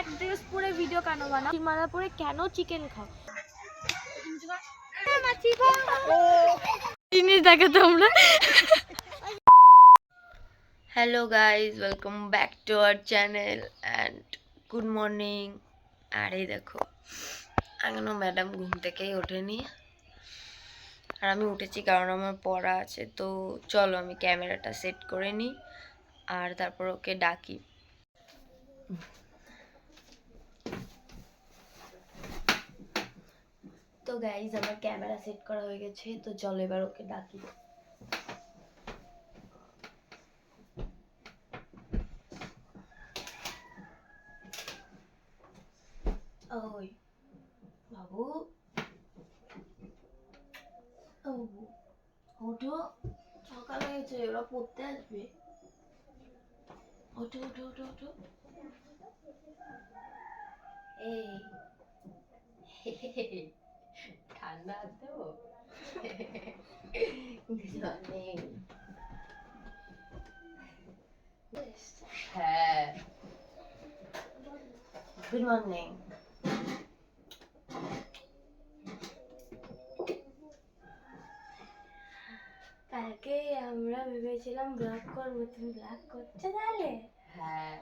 এক ড্রেস পরে ভিডিও কেন বানাও? মালা পরে কেন চিকেন খাও? জিনিস দেখো তোমরা। Hello guys, welcome back to our channel and good morning. আর এই দেখো এখনো ম্যাডাম ঘুম থেকেই ওঠেনি, আর আমি উঠেছি কারণ আমার পড়া আছে। তো চলো আমি ক্যামেরাটা সেট করে নিই আর তারপর ওকে ডাকি। তো গাইজ আমার ক্যামেরা সেট করা হয়ে গেছে, তো চলো এবার ওকে ডাকি। ওই বাবু, ওঠো, সকাল হয়েছে, ওরা পড়তে আসবে। ওঠো ওঠো ওঠো ওঠো। এই ঠান্ডা তো, হ্যাঁ, গুড মর্নিং। কালকে আমরা ভেবেছিলাম ব্লগ করবো, তুমি ব্লগ করছো তাহলে? হ্যাঁ।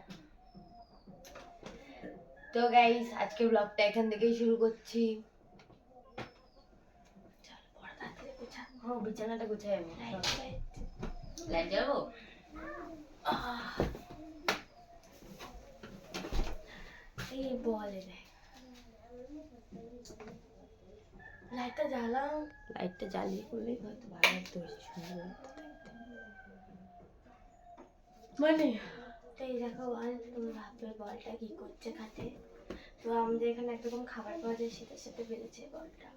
তো গাইস আজকে ব্লগটা এখান থেকেই শুরু করছি। চল পড়া তাড়াতাড়ি গোছা। ও বিছানাটা গোছাই আমি। লাইট জ্বালাবো? এই বলে দেখ, লাইটটা জ্বালাও। লাইটটা জ্বালিয়ে করলেই হয়তো ভালো লাগতো, বেশি সুন্দর লাগতো দেখতে। মানে তো এই দেখো বল, তুমি ভাববে বলটা কি করছে খাতে। তো আমাদের এখানে একরকম খাবার পাওয়া যায়, সেটার সাথে বেড়েছে বলটা।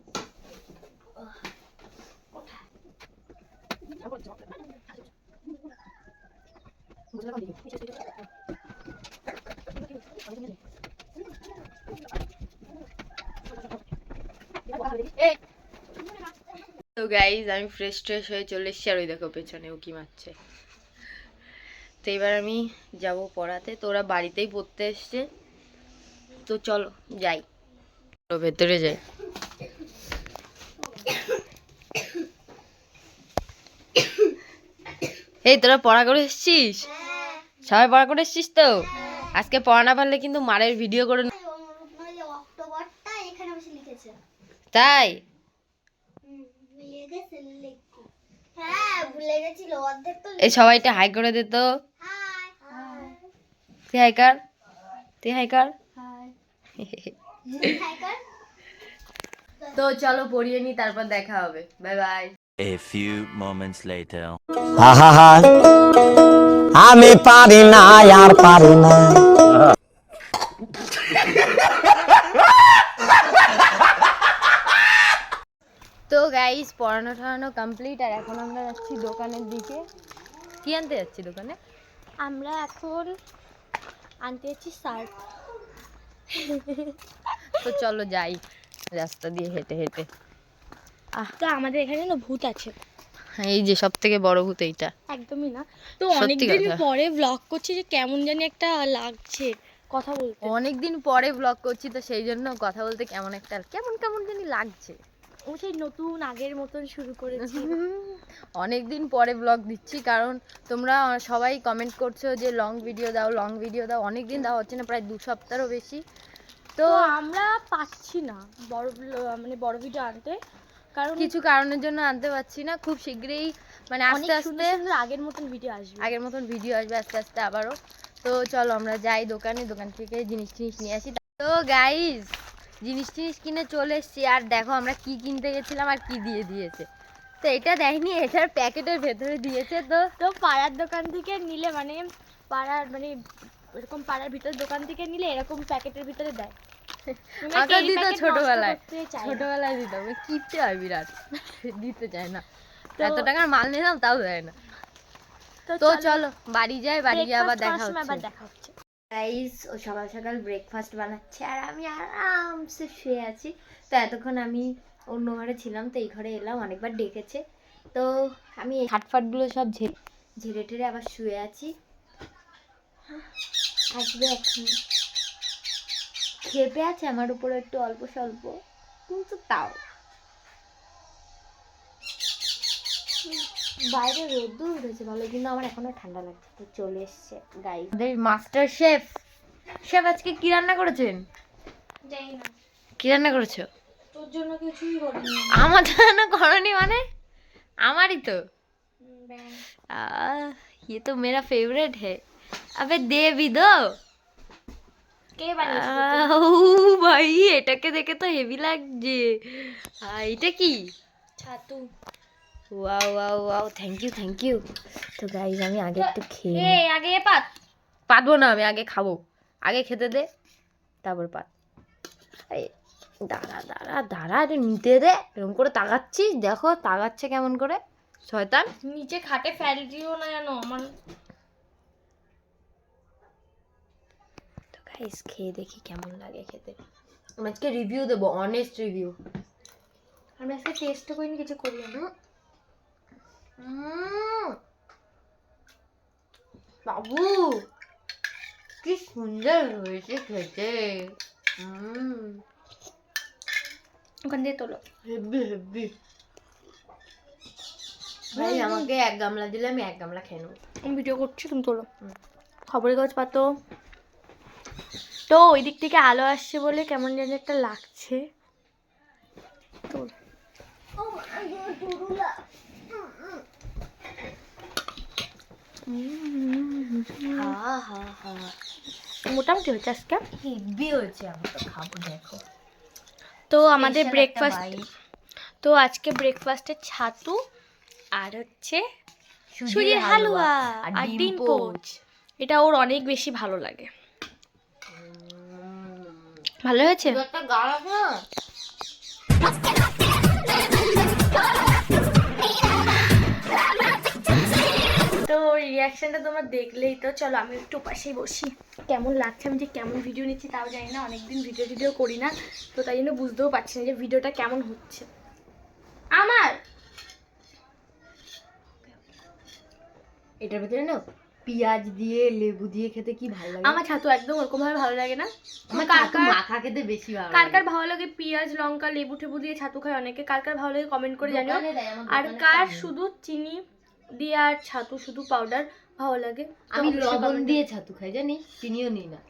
তো গাইজ আমি ফ্রেশ হয়ে চলে এসেছি, আর ওই দেখো পেছনে ও কি মারছে। তো এবার আমি যাব পড়াতে, তো ওরা বাড়িতেই পড়তে এসছে। তো চলো যাই, তো ভেতরে যাই। এই তোরা পড়া করে এসছিস? সবাই পড়া করে এসছিস? তো আজকে পড়া না পারলে কিন্তু মারের ভিডিও করে। তাই এই সবাইটা হাই করে দে তো। তুই হাই কর, তুই হাই কর। তো চলো পড়িয়ে নি, তারপর দেখা হবে। Bye bye. A few moments later. আমি পারি না, আর পারি না। তো গাইস পড়ানো ঠড়ানো কমপ্লিট, আর এখন আমরা যাচ্ছি দোকানের দিকে। কি আনতে যাচ্ছি দোকানে? আমরা এখন আনতে যাচ্ছি শার্ট। তো চলো যাই রাস্তা দিয়ে হেঁটে হেঁটে। তো আমাদের এখানে না ভূত আছে, এই যে সব থেকে বড় ভূত এইটা। একদমই না। তো অনেকদিন পরে ব্লগ করছি, যে কেমন জানি একটা লাগছে কথা বলতে। অনেকদিন পরে ব্লগ করছি, তো সেই জন্য কথা বলতে কেমন একটা কেমন কেমন জানি লাগছে। ও সেই নতুন আগের মতন শুরু করেছি। অনেকদিন পরে ব্লগ দিচ্ছি, কারণ তোমরা সবাই কমেন্ট করছো যে লং ভিডিও দাও, লং ভিডিও দাও। অনেকদিন দেওয়া হচ্ছে না, প্রায় 2 সপ্তাহেরও বেশি। তো আমরা পাচ্ছি না বড় ভিডিও আনতে, কারণ কিছু কারণের জন্য আনতে পারছি না। খুব শীঘ্রই মানে আস্তে আস্তে আগের মতন ভিডিও আসবে আস্তে আস্তে আবারও। তো চলো আমরা যাই দোকান থেকে জিনিস নিয়ে আসি। তো গাইস জিনিস কিনে চলে এসেছি, আর দেখো আমরা কি কিনতে গেছিলাম আর কি দিয়ে দিয়েছে। তো এটা দেয়নি, এটার প্যাকেটের ভেতরে দিয়েছে। তো পাড়ার দোকান থেকে নিলে এরকম পাড়ার ভিতর দোকান থেকে নিলে এরকম প্যাকেটের ভিতরে দেয়। আগে দিত ছোটবেলায় দিত, কিনতে হয় বিরাট, দিতে চায় না। এত টাকার মাল নিলাম তাও দেয় না। তো চলো বাড়ি যাই, বাড়ি গিয়ে আবার দেখা হচ্ছে। গাইস ও সকাল সকাল ব্রেকফাস্ট বানাচ্ছে, আর আমি আরামসে শুয়ে আছি। তো এতক্ষণ আমি অন্য ঘরে ছিলাম, তো এই ঘরে এলাম, অনেকবার ডেকেছে। তো আমি এই খাটফাটগুলো সব ঝেড়ে ঠেড়ে আবার শুয়ে আছি। আসবে এখন। খেপে আছে আমার উপরে একটু অল্প স্বল্প, কিন্তু তাও বাইরে রোদ্দুর উঠেছে ভালো, কিন্তু আমার এখনো ঠান্ডা লাগছে। তো চলে এসছে গাইস আমাদের মাস্টার শেফ। শেফ আজকে কি রান্না করেছেন? জানি না। কি রান্না করেছো? তোর জন্য কিছুই করিনি। আমার জন্য করনি মানে? আমারই তো। ये तो मेरा फेवरेट है। अबे दे भी दो। কে বানিয়েছে? ও ভাই এটাকে দেখে তো হেভি লাগছে। এটা কি? ছাতু। Wow wow wow, thank you. তো গাইস আমি আগে একটু খেয়ে আগে পাতবো না, আমি আগে খাবো। আগে খেতে দে তারপর পাত। এই দাঁড়া একটু নিতে দে। এরকম করে তাকাচ্ছিস, দেখো তাকাচ্ছে কেমন করে শয়তান। নিচে খাটে ফেল দিও না জানো আমার। তো গাইস খেয়ে দেখি কেমন লাগে খেতে। আমি আজকে রিভিউ দেবো, অনেস্ট রিভিউ। আমি আজকে টেস্ট করিনি, কিছু করি না। বাবু কি সুন্দর হয়েছে খেতে। ওখান দিয়ে তোলো। হেভি ভাই আমাকে 1 গামলা দিলে আমি 1 গামলা খেয়ে নেবো। আমি ভিডিও করছি, তুমি তোলো। খবরের কাগজ পাতো। তো ওই দিক থেকে আলো আসছে বলে কেমন যেন একটা লাগছে। তোল। মোটামুটি হচ্ছে আজকে, হেভি হয়েছে। আমি তো খাবো, দেখো। তো আমাদের ব্রেকফাস্ট, তো আজকে ব্রেকফাস্টে ছাতু আর হচ্ছে সুজির হালুয়া আর ডিম পোচ। এটা ওর অনেক বেশি ভালো লাগে। ভালো হয়েছে? তো রিয়াকশনটা তোমরা দেখলেই তো। চলো আমি একটু পাশেই বসি। কেমন লাগছে, আমি যে কেমন ভিডিও নিচ্ছি তাও জানি না, অনেকদিন ভিডিও করি না, তো তাই জন্য বুঝতেও পারছি না যে ভিডিওটা কেমন হচ্ছে আমার। এটার ভিতরে না পেঁয়াজ দিয়ে লেবু দিয়ে খেতে কি ভালো লাগে। আমার ছাতু একদম ওরকম ভাবে ভালো লাগে না। আমার মাখা খেতে বেশি ভালো লাগে। কার ভালো লাগে পেঁয়াজ লঙ্কা লেবু টেবু দিয়ে ছাতু খায় অনেকে, কার ভালো লাগে কমেন্ট করে জানিও। আর কার শুধু চিনি দিয়ে আর ছাতু শুধু পাউডার ভালো লাগে। আমি লবণ দিয়ে ছাতু খাই, জানি চিনিও নিই না।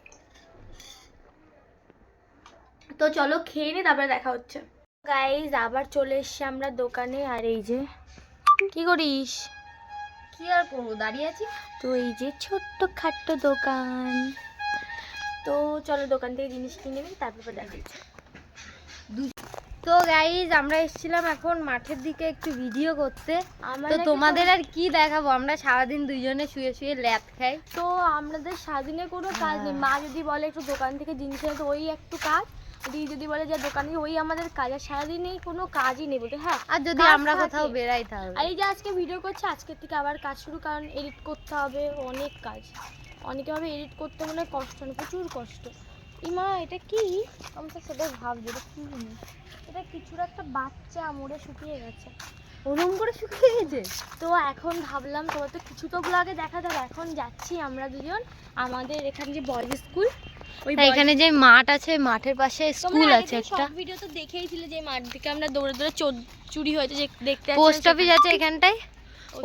তো চলো খেয়ে নি, তারপরে দেখা হচ্ছে। গাইজ আবার চলে এসছি আমরা দোকানে। আর এই যে কি করিস? কি আর করবো, দাঁড়িয়ে আছি। তো এই যে ছোট্ট খাট্ট দোকান। তো চলো দোকান থেকে জিনিস কিনে নিই, তারপর দেখা হচ্ছে। তো গাইজ আমরা এসেছিলাম এখন মাঠের দিকে একটু ভিডিও করতে। তো তোমাদের আর কি দেখাবো, আমরা সারাদিন দুইজনে শুয়ে শুয়ে ল্যাদ খাই। তো আমাদের সারাদিনে কোনো কাজ নেই। মা যদি বলে একটু দোকান থেকে জিনিস এনে, তো ওই একটু কাজ। যদি বলে যে দোকানে, ওই আমাদের কাজ। আর সারাদিনে কোনো কাজই নেই বলতে। হ্যাঁ, আর যদি আমরা কোথাও বেরাই তাহলে। আর এই যে আজকে ভিডিও করছি, আজকের থেকে আবার কাজ শুরু, কারণ এডিট করতে হবে, অনেক কাজ। অনেকভাবে এডিট করতে মানে কষ্ট, প্রচুর কষ্ট। ইমা এটা কি? আমি তো সেটাই ভাবছি এটা কি জিনিস। এটা কিছুর একটা বাচ্চা মরে শুকিয়ে গেছে, ওরম করে শুকিয়ে গেছে। তো এখন ভাবলাম তোমার তো কিছু তো আগে দেখা যাবে। এখন যাচ্ছি আমরা দুজন আমাদের এখানে যে বয়েজ স্কুল, ওই এখানে যে মাঠ আছে, মাঠের পাশে স্কুল আছে একটা। ভিডিও তো দেখেইছিলে যে মাঠ থেকে আমরা দৌড়ে দৌড়ে চুরি হয়েছে, যে দেখতে। পোস্ট অফিস আছে এখানটায়,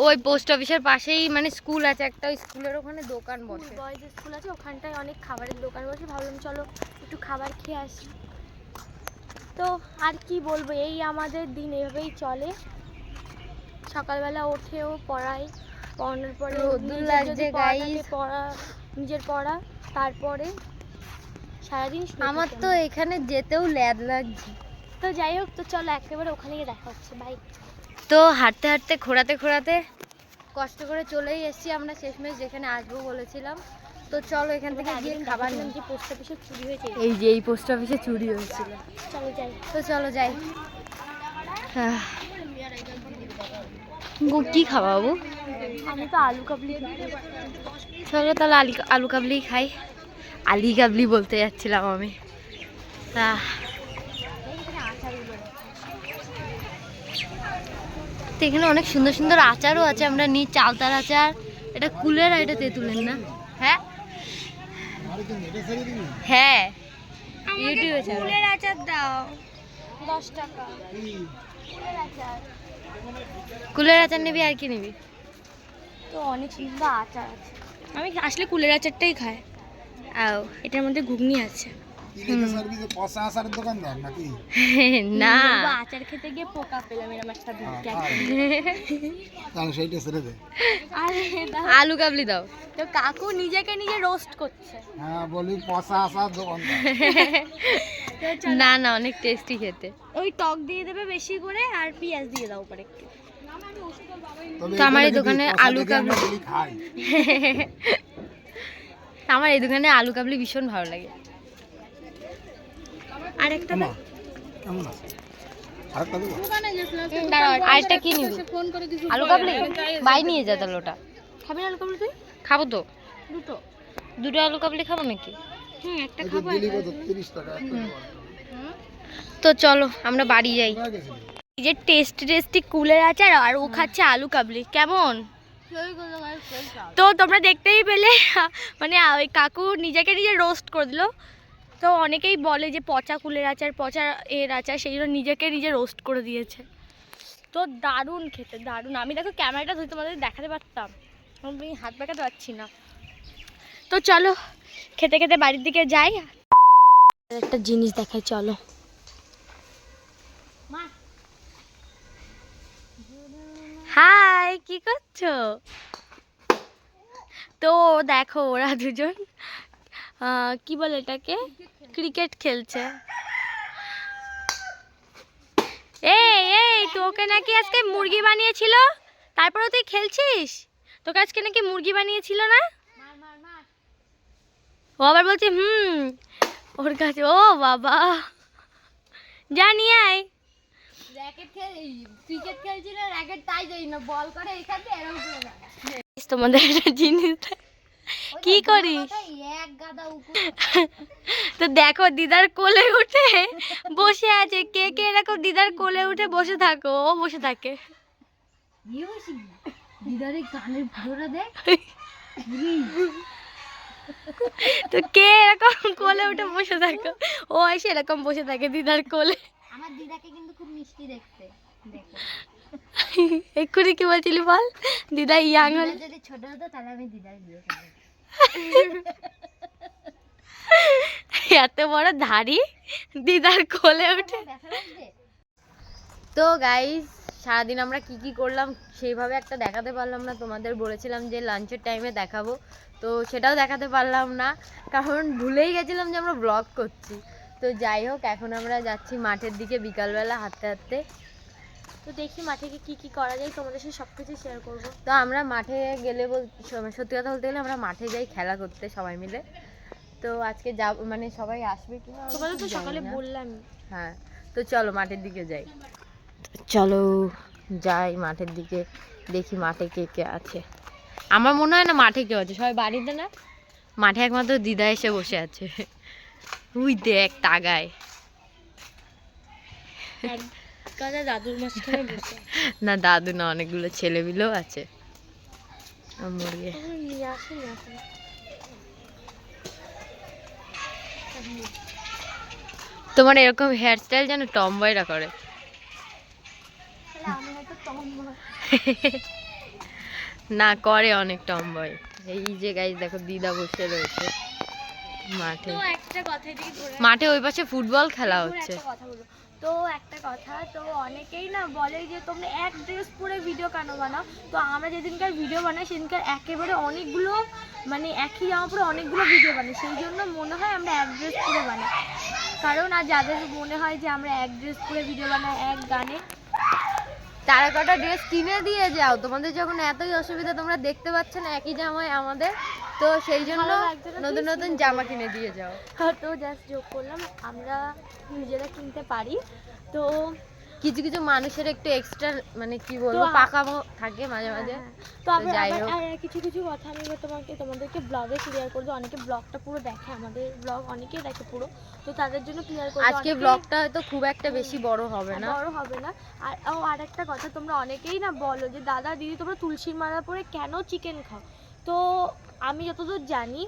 ওই পোস্ট অফিসের পাশেই মানে স্কুল আছে একটা, ওই স্কুলের ওখানে দোকান বসে, বয়েজ স্কুল আছে, ওখানটায় অনেক খাবারের দোকান বসে। ভাবলাম চলো একটু খাবার খেয়ে আসি। তো আর কি বলবো, এই আমাদের দিন এভাবেই চলে। সকালবেলা ওঠেও পড়াই, পড়ানোর পরে নিজের পড়া, তারপরে সারাদিন। আমার তো এখানে যেতেও ল্যাদ লাগছে। তো যাই হোক, তো চলো একেবারে ওখানে গিয়ে দেখা হচ্ছে। বাই। তো হাঁটতে হাঁটতে খোঁড়াতে কষ্ট করে চলেই এসেছি আমরা শেষমেশ যেখানে আসবো বলেছিলাম। তো চলো এখান থেকে গিয়ে খাবার নিলাম। যে পোস্ট অফিসে চুরি হয়েছে, এই যে এই পোস্ট অফিসে চুরি হয়েছিল। চলো যাই। তো চলো যাই। কি খাওয়া বাবু? আমি তো আলু কাবলি। চলো তাহলে আলু কাবলি খাই। আলি কাবলি বলতে যাচ্ছিলাম আমি। এখানে অনেক সুন্দর সুন্দর আচারও আছে, আমরা নিই চালতার আচার। এটা কুলের আর এটা তেঁতুলের না? হ্যাঁ হ্যাঁ, ইউটিউবে ছাড়ো। কুলের আচার দাও 10 টাকা। কুলের আচার নিবি আর কি নিবি? তো অনেক সুন্দর আচার আছে, আমি আসলে কুলের আচারটাই খাই। আও এটার মধ্যে ঘুগনি আছে। না আচার খেতে গিয়ে পোকা পেলাম এরকম একটা আলু কাবলি দাও। তো কাকু নিজেকে নিজে রোস্ট করছে। না না অনেক টেস্টি খেতে। ওই টক দিয়ে দেবে বেশি করে আর পেঁয়াজ দিয়ে দাও উপরে একটু। তো আমার এই দোকানে আলু কাবলি আমার এই দোকানে আলু কাবলি ভীষণ ভালো লাগে। আরেকটা আরেকটা কি নিবি? আলু কাবলি বাই নিয়ে যা তাহলে। ওটা খাবি আলু কাবলি? তুই খাবো তো দুটো আলু কাবলি খাবো নাকি? একটা খাবো। তো চলো আমরা বাড়ি যাই। এই যে টেস্টি কুলের আচার আর ও খাচ্ছে আলু কাবলি, কেমন? তো তোমরা দেখতেই পেলে মানে ওই কাকু নিজেকে নিজে রোস্ট করে দিল। তো অনেকেই বলে যে পচা কুলের আচার, পচা এর আচার, সেই জন্য নিজেকে নিজে রোস্ট করে দিয়েছে। তো দারুণ খেতে, দারুণ। আমি দেখো ক্যামেরাটা ধরে তোমাদের দেখাতে পারতাম, আমি হাত দেখাতে পারছি না। তো চলো খেতে খেতে বাড়ির দিকে যাই। একটা জিনিস দেখাই, চলো। হাই, কি করছো? তো দেখো ওরা দুজন কি বলে এটাকে, ক্রিকেট খেলছে। এই তোকে নাকি আজকে মুরগি বানিয়েছিল, তারপরে তুই খেলছিস? তোকে আজকে নাকি মুরগি বানিয়েছিল না? ও আবার বলছে ওর কাছে। ও বাবা, জানি আয় ক্রিকেট খেলছিল র‍্যাকেট, তাই যাই না বল করে এখানে এরকম করে না। তোমাদের একটা জিনিস কি করিস? তো দেখো দিদার কোলে উঠে বসে আছে। কে কে এরকম দিদার কোলে উঠে বসে থাকো? ও বসে থাকে। তো কে এরকম কোলে উঠে বসে থাকো? ও এসে এরকম বসে থাকে দিদার কোলে। আমার দিদাকে কিন্তু খুব মিষ্টি দেখতে। এক্ষুনি কি বলছিলি বল? দিদা ইয়াং হলে যদি ছোট হতো তাহলে আমি দিদার বিয়ে করব। এত বড় ধাড়ি দিদার কোলে উঠে। তো গাইস সারাদিন আমরা কি কি করলাম সেইভাবে একটা দেখাতে পারলাম না তোমাদের। বলেছিলাম যে লাঞ্চের টাইমে দেখাবো, তো সেটাও দেখাতে পারলাম না, কারণ ভুলেই গেছিলাম যে আমরা ব্লগ করছি। তো যাই হোক, এখন আমরা যাচ্ছি মাঠের দিকে বিকালবেলা হাঁটতে হাঁটতে। তো দেখি মাঠে গিয়ে কী কী করা যায়, তোমাদের সাথে সব কিছু শেয়ার করবো। তো আমরা মাঠে গেলে সত্যি কথা বলতে গেলে আমরা মাঠে যাই খেলা করতে সবাই মিলে। তো আজকে যাব, মানে সবাই আসবে কিনা তো সকালে বললাম। হ্যাঁ, তো চলো মাঠের দিকে যাই। চলো যাই মাঠের দিকে, দেখি মাঠে কে কে আছে। আমার মনে হয় না মাঠে কেউ আছে, সবাই বাড়িতে না, মাঠে একমাত্র দিদা এসে বসে আছে। উই দেখ তাগায় দাদুর মাঝখানে বসে। না দাদু না, অনেকগুলো ছেলেপিলেও আছে। তোমার এরকম হেয়ার স্টাইল যেন টমবয়রা করে। না করে অনেক টমবয়। এই যে গাইস দেখো দিদা বসে রয়েছে মাঠে। মাঠে ওই পাশে ফুটবল খেলা হচ্ছে। তো একটা কথা, তো অনেকেই না বলে যে তোমরা এক ড্রেস পরে ভিডিও কেন বানাও। তো আমরা যেদিনকার ভিডিও বানাই সেদিনকার একেবারে অনেকগুলো, মানে একই জামা পরে অনেকগুলো ভিডিও বানাই, সেই জন্য মনে হয় আমরা এক ড্রেস পরে বানাই। কারণ আর যাদের মনে হয় যে আমরা এক ড্রেস পরে ভিডিও বানাই এক গানে, তারা কটা ড্রেস কিনে দিয়ে যাও। তোমাদের যখন এতই অসুবিধা, তোমরা দেখতে পাচ্ছ না একই জামায় আমাদের, তো সেই জন্য নতুন নতুন জামা কিনে দিয়ে যাও। তো জাস্ট যোগ করলাম, আমরা নিজেরা কিনতে পারি। তো কিছু কিছু মানুষের একটু এক্সট্রা, মানে কি বলবো, পাকামো থাকে মাঝে মাঝে। তো যাই হোক, কিছু কিছু কথা আমি তোমাদেরকে ব্লগে ক্লিয়ার করবো। অনেকে ব্লগটা পুরো দেখে, আমাদের ব্লগ অনেকেই দেখে পুরো, তো তাদের জন্য ক্লিয়ার করবো। আজকে ব্লগটা হয়তো খুব একটা বেশি বড় হবে না। আর একটা কথা, তোমরা অনেকেই না বলো যে দাদা দিদি তোমরা তুলসীর মালা পরে কেন চিকেন খাও। তো আমি যতদূর জানি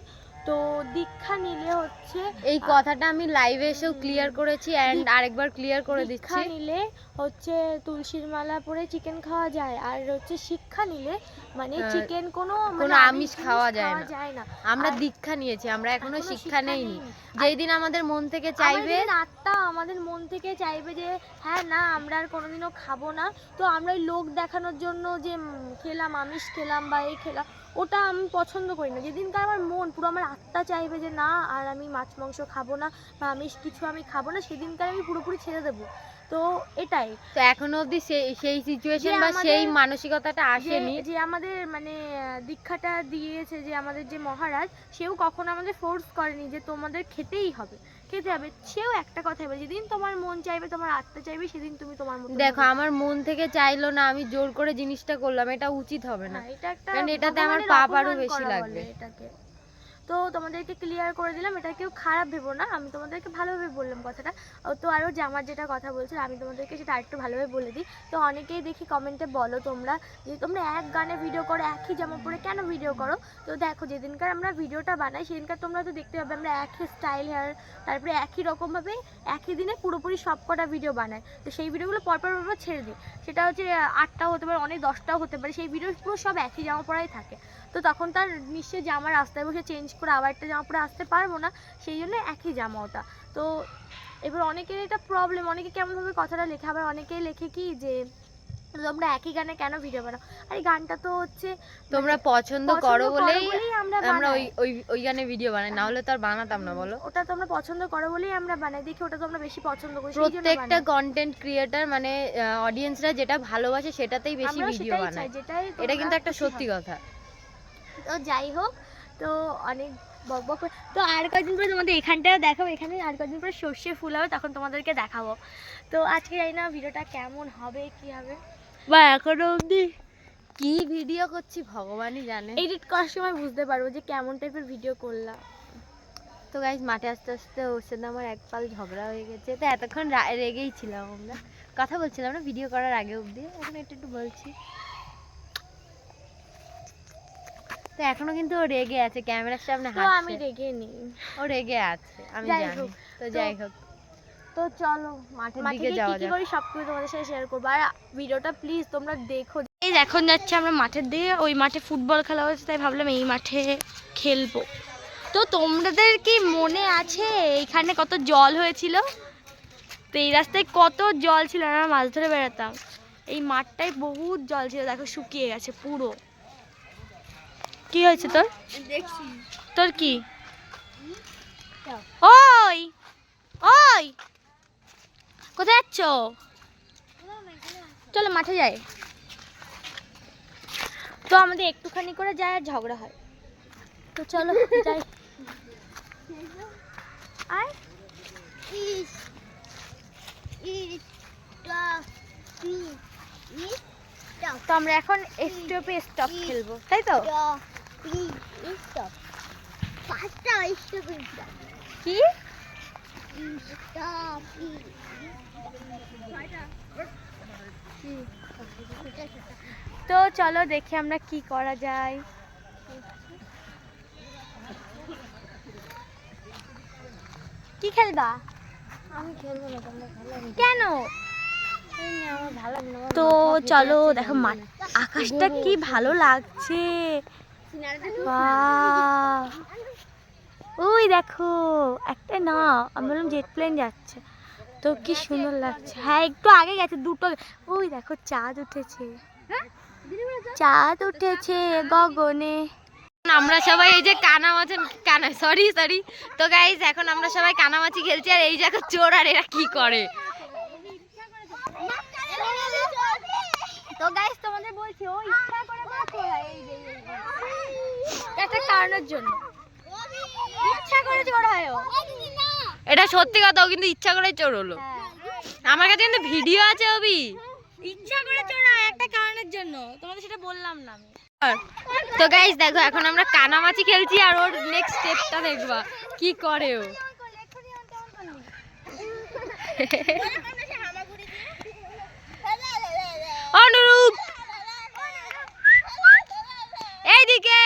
তো দীক্ষা নিলে হচ্ছে এই কথাটা আমি লাইভে এসেও ক্লিয়ার করেছি এন্ড আরেকবার ক্লিয়ার করে দিচ্ছি। দীক্ষা নিলে হচ্ছে তুলসীর মালা পরে চিকেন খাওয়া যায়, আর হচ্ছে শিক্ষা নিলে মানে চিকেন কোনো আমিষ খাওয়া যায় না। আমরা দীক্ষা নিয়েছি, আমরা এখনো শিক্ষা নেইনি। যেই দিন আমাদের মন থেকে চাইবে, আত্মা আমাদের মন থেকে চাইবে যে হ্যাঁ না আমরা আর কোনোদিনও খাবো না, তো আমরা ওই লোক দেখানোর জন্য যে খেলাম, আমিষ খেলাম বা এই খেলাম, ওটা আমি পছন্দ করি না। যেদিনকার আমার মন পুরো আমার আত্মা চাইবে যে না আর আমি মাছ মাংস খাবো না বা আমিষ কিছু আমি খাবো না, সেদিনকার আমি পুরোপুরি ছেড়ে দেবো। তো এটাই তো এখনো অবধি সেই সিচুয়েশন বা সেই মানসিকতাটা আসেনি। যে আমাদের মানে দীক্ষাটা দিয়েছে যে আমাদের যে মহারাজ, সেও কখনো আমাদের ফোর্স করেনি যে তোমাদের খেতেই হবে, খেতে হবে। সেও একটা কথাই বলে, যেদিন তোমার মন চাইবে, তোমার আত্মা চাইবে, সেদিন তুমি তোমার মতো। দেখো আমার মন থেকে চাইলো না, আমি জোর করে জিনিসটা করলাম, এটা উচিত হবে না। এটা একটা কারণ এটাতে আমার পাপ আরো বেশি লাগবে। এটাকে তো তোমাদেরকে ক্লিয়ার করে দিলাম, এটা কেউ খারাপ ভেবো না, আমি তোমাদেরকে ভালোভাবে বললাম কথাটা। তো আরও যে আমার যেটা কথা বলছিল আমি তোমাদেরকে সেটা আরেকটু ভালোভাবে বলে দিই। তো অনেকেই দেখি কমেন্টে বলো তোমরা যে তোমরা এক গানে ভিডিও করো, একই জামা পরে কেন ভিডিও করো? তো দেখো যেদিনকার আমরা ভিডিওটা বানাই সেদিনকার তোমরা তো দেখতে পাবে আমরা একই স্টাইল হেয়ার, তারপরে একই রকমভাবে একই দিনে পুরোপুরি সব কটা ভিডিও বানাই। তো সেই ভিডিওগুলো পরপর ছেড়ে দিই, সেটা হচ্ছে 8টাও হতে পারে, অনেক 10টাও হতে পারে, সেই ভিডিও পুরো সব একই জামা পরাই থাকে। তো তখন তার নিশ্চয়ই জামা রাস্তায় বসে চেঞ্জ করে আবার একটা জামা পরে আসতে পারবো না, সেই জন্য একই জামা ওটা। তো এবার অনেকের এটা প্রবলেম, অনেকে কেমনভাবে কথাটা লেখে, আবার অনেকেই লেখে কি যে তোমরা একই গানে কেন ভিডিও বানাও? আর এই গানটা তো হচ্ছে তোমরা পছন্দ করো বলেই আমরা বানাই। ওই গানে ভিডিও বানাই, না হলে তো আর বানাতাম না বলো। ওটা তোমরা পছন্দ করো বলেই আমরা বানাই, দেখি ওটা তোমরা বেশি পছন্দ করো, প্রত্যেকটা কন্টেন্ট ক্রিয়েটর মানে অডিয়েন্সরা যেটা ভালোবাসে সেটাতেই বেশি ভিডিও বানায়, এটা কিন্তু একটা সত্যি কথা। তো যাই হোক, তো অনেক বকবক তো আর কয়েকদিন পরে তোমাদের এখানটাও দেখাবো, এখানে আর কয়েকদিন পরে সর্ষে ফুল হবে, তখন তোমাদেরকে দেখাবো। তো আজকে জানি না ভিডিওটা কেমন হবে, কি হবে, বা এখনো অবধি কি ভিডিও করছি ভগবানই জানে। এডিট করার সময় বুঝতে পারবো যে কেমন টাইপের ভিডিও করলাম। তো গাইস মাঠে আস্তে আস্তে ওর সাথে আমার এক পাল ঝগড়া হয়ে গেছে, তো এতক্ষণ রেগেই ছিলাম, আমরা কথা বলছিলাম না ভিডিও করার আগে অবধি, এখন একটু বলছি। তো এখনো কিন্তু ও রেগে আছে, ক্যামেরার সামনে হাসছে। আমি রেগে নেই, ও রেগে আছে আমি জানি। তো যাই হোক, তো চলো মাঠের দিকে যাওয়া যাক। কি করি সবকিছু তোমাদের সাথে শেয়ার করবো, আর ভিডিওটা প্লিজ তোমরা দেখো। এই এখন যাচ্ছে আমরা মাঠের দিকে, ওই মাঠে ফুটবল খেলা হচ্ছে, তাই ভাবলাম এই মাঠে খেলবো। তো তোমাদের কি মনে আছে এইখানে কত জল হয়েছিল? তো এই রাস্তায় কত জল ছিল, আমরা মাছ ধরে বেড়াতাম। এই মাঠটায় বহুত জল ছিল, দেখো শুকিয়ে গেছে পুরো। কি হয়েছে তোর? দেখছি তোর কি? ওই ওই কোথায় যাচ্ছ? চলো মাঠে যাই। তো আমাদের একটুখানি করে যায় আর ঝগড়া হয়, তো চলো যাই। আর তো আমরা এখন স্টপে স্টপ খেলবো, তাই তো? কি তো চলো দেখি আমরা কি করা যায়। কি খেলবা? আমি খেলবো না, তোমরা খেলো। কেন? আমার ভালো লাগে না। তো চলো দেখো আকাশটা কি ভালো লাগছে, বাহ! ওই দেখো একটা না, আমি বললাম জেট প্লেন যাচ্ছে, তো কি সুন্দর লাগছে। হ্যাঁ একটু আগে গেছে দুটো, ওই দেখো চাঁদ উঠেছে, চাঁদ উঠেছে গগনে। আমরা সবাই এই যে সরি তো গাইস এখন আমরা সবাই কানামাছি খেলছি, আর এই যে এখন চোর আর এরা কি করে। তো গাইস তোমাদের বলছি ও ইচ্ছা করে চোরায়, এই যে একটা কারণের জন্য ইচ্ছা করে চোর হয় ও। এটা সত্যি কথা, ও কিন্তু ইচ্ছা করে চোর হলো। আমার কাছে কিন্তু ভিডিও আছে, অবি ইচ্ছা করে চোরায় একটা কারণের জন্য, তোমাদের সেটা বললাম না আমি। তো গাইস দেখো এখন আমরা কানামাছি খেলছি, আর ওর নেক্সট স্টেপটা দেখবা কি করে ও। অনুরূপ এইদিকে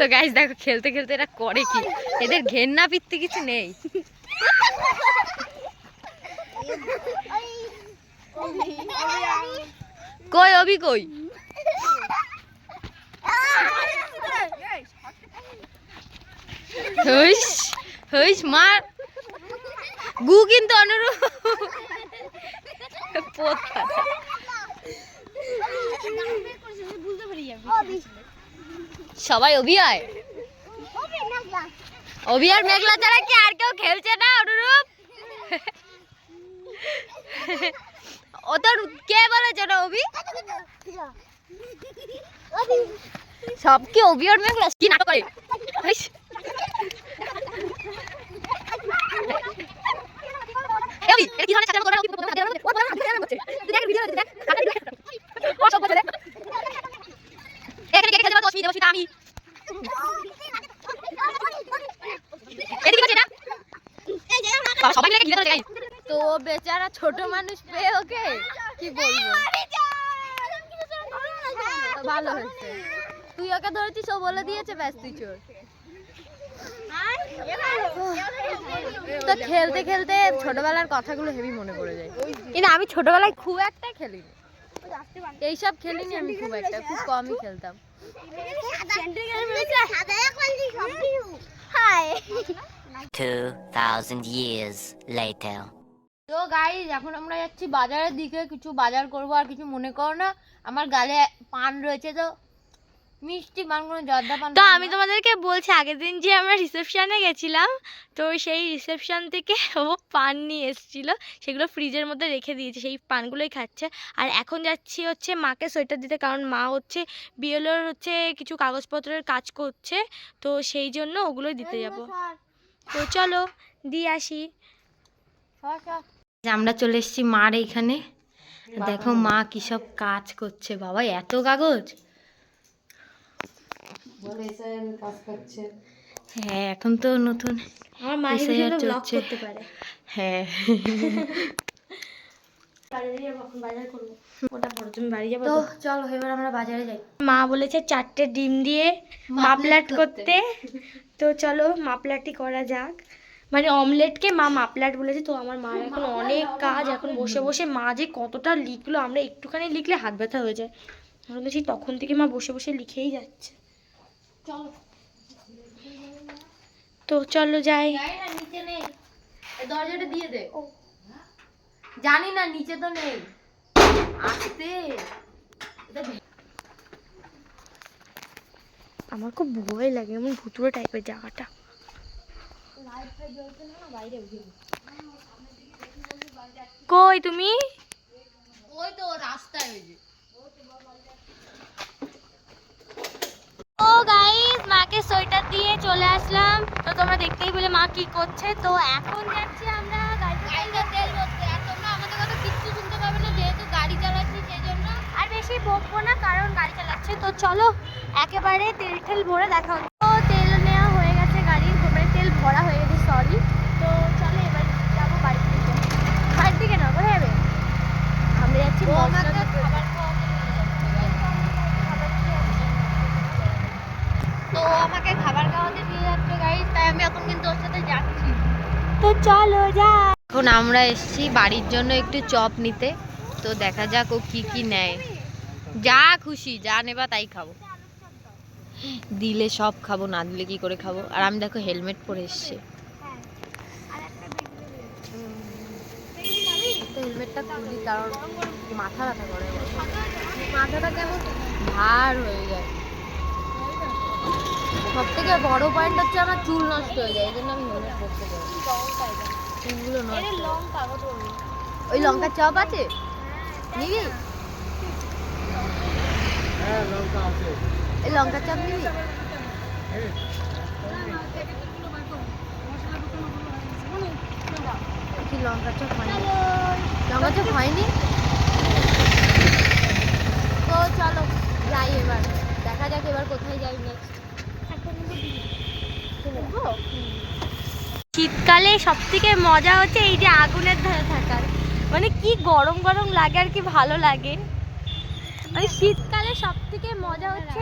তো গাইস দেখো খেলতে খেলতে এরা করে কি, এদের ঘেন্না পিত্তি কিছু নেই। কই অভি কই? হইস হইস মার গু কিন্তু অনুরূপ সবাই অভি আয়, অভি আর মেঘলা ছাড়া কি আর কেউ খেলছে না অনুরূপ? ও তোর কে বলেছে না অভি? সব কি অভি আর মেঘলা কি নাটক করে? তো বেচারা ছোট মানুষ পেয়ে ওকে কি বলবো, ভালো হয়েছে তুই ওকে ধরেছিস, ও বলে দিয়েছে ব্যাস তুই চোর। তো খেলতে খেলতে ছোটবেলার কথাগুলো হেভি মনে পড়ে যায়, কিন্তু আমি ছোটবেলায় খুব একটা খেলিনি, এইসব খেলিনি আমি খুব একটা, খুব কমই খেলতাম। 2000 years later. তো গাইস এখন আমরা যাচ্ছি বাজারের দিকে, কিছু বাজার করব। আর কিছু মনে করো না, আমার গালে পান রয়েছে, তো মিষ্টি পান, কোনো জর্দা পান। তো আমি তোমাদেরকে বলছি আগের দিন যে আমরা রিসেপশনে গেছিলাম, তো সেই রিসেপশন থেকে ও পান নিয়ে এসেছিল, সেগুলো ফ্রিজের মধ্যে রেখে দিয়েছে, সেই পানগুলোই খাচ্ছে। আর এখন যাচ্ছি হচ্ছে মাকে সোয়েটার দিতে, কারণ মা হচ্ছে বিএলওর হচ্ছে কিছু কাগজপত্রের কাজ করছে, তো সেই জন্য ওগুলোই দিতে যাব। তো চলো দিয়ে আসি। আমরা চলে এসেছি মার এইখানে, দেখো মা কি সব কাজ করছে। বাবা এত কাগজ, হ্যাঁ এখন তো নতুন আমার মা হিসেবে ব্লগ করতে পারে। হ্যাঁ বাজার করব, ওটা পরে তুমি বাড়ি যাবে। তো চলো এবার আমরা বাজারে যাই। মা বলেছে 4টে ডিম দিয়ে মাপলাট করতে, তো চলো মাপলাটি করা যাক। মানে অমলেটকে মা মাপলাট বলেছে। তো আমার মার এখন অনেক কাজ, এখন বসে বসে মা যে কতটা লিখলো, আমরা একটুখানি লিখলে হাত ব্যথা হয়ে যায়। আমরা বলছি তখন থেকে মা বসে বসে লিখেই যাচ্ছে। চলো তো চলো যাই। নিচে নেই, দরজাটা দিয়ে দে। জানি না নিচে তো নেই, আসতে আমার খুব ভয় লাগে, এমন ভুতুড়ে টাইপের জায়গাটা। কই তুমি? ওই তো রাস্তায় ওই যে। ও গাইস, মাকে সোয়েটার দিয়ে চলে আসলাম। তো তোমরা দেখতেই পেলে মা কি করছে। তো এখন যাচ্ছি আমরা গাড়িতে তেল ভরতে। আর তোমরা আমাদের কথা কিচ্ছু শুনতে পাবে না, যেহেতু গাড়ি চালাচ্ছি সেই জন্য আর বেশি বকবো না, কারণ গাড়ি চালাচ্ছে। তো চলো একেবারে তেল টেল ভরে দেখা হচ্ছে। তো তেল নেওয়া হয়ে গেছে গাড়ির, মানে তেল ভরা হয়ে গেছে, সরি। তো চলো এবার যাবো বাড়ির দিকে। বাড়ির দিকে না, কোথায় যাবে? আমরা যাচ্ছি খাবার তো আমাকে খাবার খাওয়াতে নিয়ে যাচ্ছে গাইস, তাই আমি এখন কিন্তু ওর সাথে যাচ্ছি। তো চলো যা। এখন আমরা এসেছি বাড়ির জন্য একটু চপ নিতে, তো দেখা যাক ও কি কি নেয়। যা খুশি, যা নেবা তাই খাবো, দিলে সব খাবো, না দিলে কি করে খাবো। আর আমি দেখো হেলমেট পরে এসছি, হেলমেটটা খুলি কারণ মাথা ব্যথা করে, মাথাটা কেমন ভার হয়ে যায়। সব থেকে বড় পয়েন্ট হচ্ছে আমার চুল নষ্ট হয়ে যায়, এই জন্য আমি হেলমেট পরতে পারি। চুলগুলো নষ্ট। ওই লঙ্কার চপ আছে, নিবি? এই লঙ্কার চপ নিবি? কি লঙ্কার চপ হয়নি? লঙ্কার চপ হয়নি? তো চলো যাই এবার, দেখা যাক এবার কোথায় যাই নেক্সট। শীতকালে সব থেকে মজা হচ্ছে এই যে আগুনের ধারে থাকার, মানে কি গরম গরম লাগে আর কি ভালো লাগে। মানে শীতকালে সব থেকে মজা হচ্ছে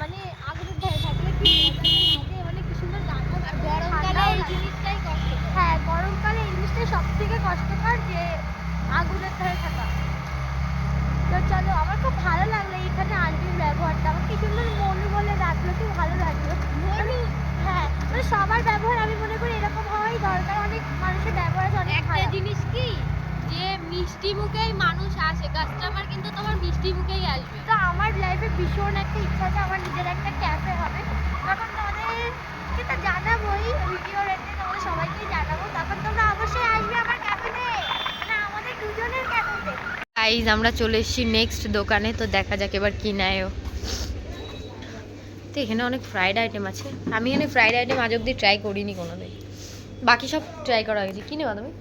মানে আগুনের ধারে থাকলে মানে কি সুন্দর গান হচ্ছে। গরমকালে এই জিনিসটাই কষ্ট। হ্যাঁ, গরমকালে এই জিনিসটাই সব থেকে কষ্টকর, যে আগুনের ধারে থাকা। তো চলো, আমার খুব ভালো লাগলো এইখানে আন্টির ব্যবহারটা, আমার কি সুন্দর মনু বলে রাখলো, খুব ভালো লাগলো। হ্যাঁ, মানে সবার ব্যবহার আমি মনে করি এরকম হওয়াই দরকার। অনেক মানুষের ব্যবহার আছে অনেক একটা খারাপ। জিনিস কি, যে মিষ্টি মুখেই মানুষ আসে, কাস্টমার কিন্তু তোমার মিষ্টি মুখেই আসবে। তো আমার লাইফে ভীষণ একটা ইচ্ছা আছে আমার নিজের একটা ক্যাফে হবে। তখন তোমাদেরকে তো জানাবোই, ভিডিও রেটে তোমাদের সবাইকেই জানাবো। তখন তোমরা অবশ্যই আসবে আমার ক্যাফেতে, মানে আমাদের দুজনের ক্যাফেতে। গাইজ আমরা চলে এসেছি নেক্সট দোকানে, তো দেখা যাক এবার কি নেয় ও। তো এখানে অনেক ফ্রাইড আইটেম আছে, আমি এখানে ফ্রাইড আইটেম আজ অব্দি ট্রাই করিনি কোনোদিন, বাকি সব ট্রাই করা হয়েছে। কি নেবা তুমি?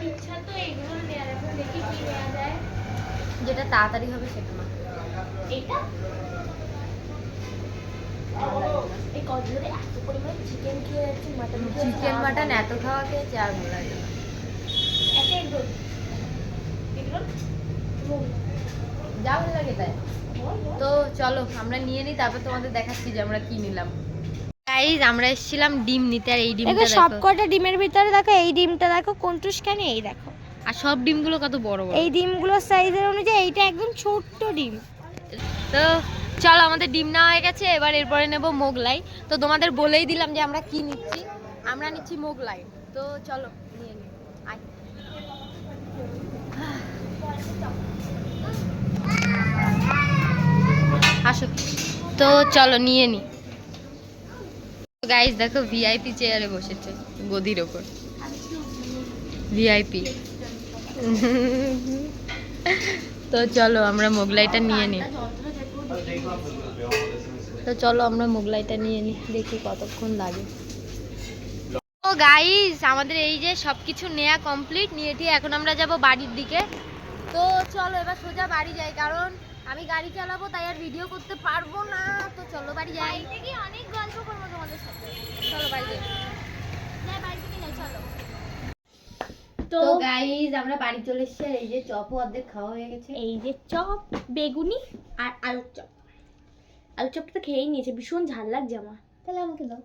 ইচ্ছা তো এইগুলো নেওয়ার, এখন দেখি কি নেওয়া যায়। যেটা তাড়াতাড়ি হবে সেটা না। এটা এই কদিনে এত পরিমাণে চিকেন খেয়ে যাচ্ছি, মাটন চিকেন মাটন এত খাওয়া খেয়েছে আর ভালো লাগে না। একটা এগ রোল, এগ রোল যা ভালো লাগে তাই। তো চলো আমরা নিয়ে নিই, তারপর তোমাদের দেখাচ্ছি যে আমরা কি নিলাম। গাইজ আমরা এসেছিলাম ডিম নিতে, আর এই ডিমটা দেখো দেখো। সবকটা ডিমের ভিতরে দেখো, এই ডিমটা দেখো কোনটুসখানি, এই দেখো আর সব ডিমগুলো কত বড় বড়। এই ডিমগুলোর সাইজের অনুযায়ী এইটা একদম ছোট্ট ডিম। তো চলো আমাদের ডিম নেওয়া হয়ে গেছে, এবার এরপরে নেব মোগলাই। তো তোমাদের বলেই দিলাম যে আমরা কি নিচ্ছি, আমরা নিচ্ছি মোগলাই। তো চলো নিয়ে নিই, আয়। আসো, তো চলো নিয়ে নি। গাইস দেখো ভিআইপি চেয়ারে বসেছে গদির ওপর, ভিআইপি। তো চলো আমরা মোগলাইটা নিয়ে নিই। তো চলো আমরা মোগলাইটা নিয়ে নিই, দেখি কতক্ষণ লাগে। তো গাইস আমাদের এই যে সবকিছু নেওয়া কমপ্লিট, নিয়ে ঠিক এখন আমরা যাব বাড়ির দিকে। তো চলো এবার সোজা বাড়ি যাই, কারণ আমি গাড়ি চালাবো তাই আর ভিডিও করতে পারবো না। তো চলো বাড়ি যাই, থেকে অনেক গল্প করবো তোমাদের সাথে। চলো বাড়ি যাই। না, বাড়ি থেকে না, চলো। তো গাইস আমরা বাড়ি চলে এসেছি, এই যে চপও অর্ধেক খাওয়া হয়ে গেছে। এই যে চপ, বেগুনি আর আলুর চপ। আলুর চপটা তো খেয়েই নিয়েছে, ভীষণ ঝাল লাগছে আমার। তাহলে আমাকে দাও।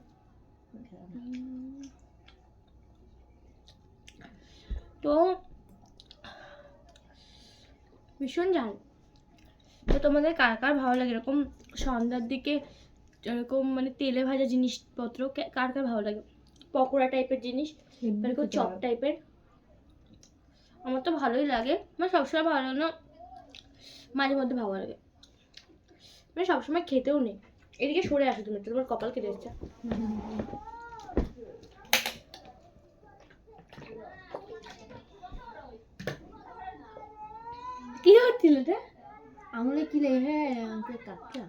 তো ভীষণ ঝাল। তো তোমাদের কার কার ভালো লাগে এরকম সন্ধ্যার দিকে, এরকম মানে তেলে ভাজা জিনিসপত্র কার কার ভালো লাগে? পকোড়া টাইপের জিনিস, এরকম চপ টাইপের। আমার তো ভালোই লাগে, মানে সবসময় ভালো লাগে না, মাঝে মধ্যে ভালো লাগে, মানে সবসময় খেতেও নেই। এদিকে সরে আসো তুমি, তোমার কপাল কেটে যাচ্ছে। কি হচ্ছিল এটা? আমলে কি লে? হ্যাঁ আমাকে কাটটা।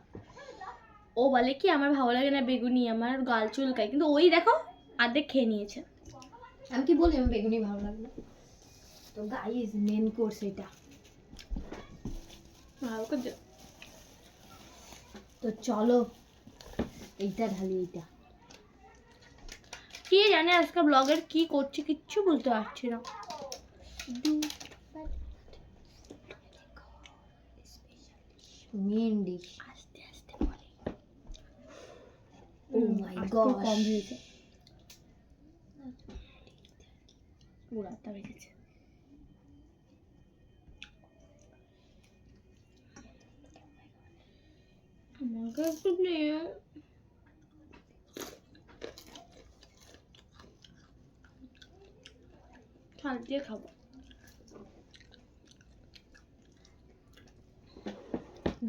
ও বলে কি আমার ভালো লাগে না বেগুনি, আমার গাল চুলকায়, কিন্তু ওই দেখো অর্ধেক খেয়ে নিয়েছে। আমি কি বলি আমার বেগুনি ভালো লাগে না? তো গাইস মেন কোর্স এটা। ভালো করে দে। তো চলো এইটা ঢালি, এইটা কে জানে আজকে ব্লগের কি করছি, কিচ্ছু বলতে পারছি না। Main dish. আস্তে আস্তে বলে। ও মাই গড, কম হয়েছে, পুরাটা বেজেছে। আমাকে একটু নিও। ছাল দিয়ে খাবো।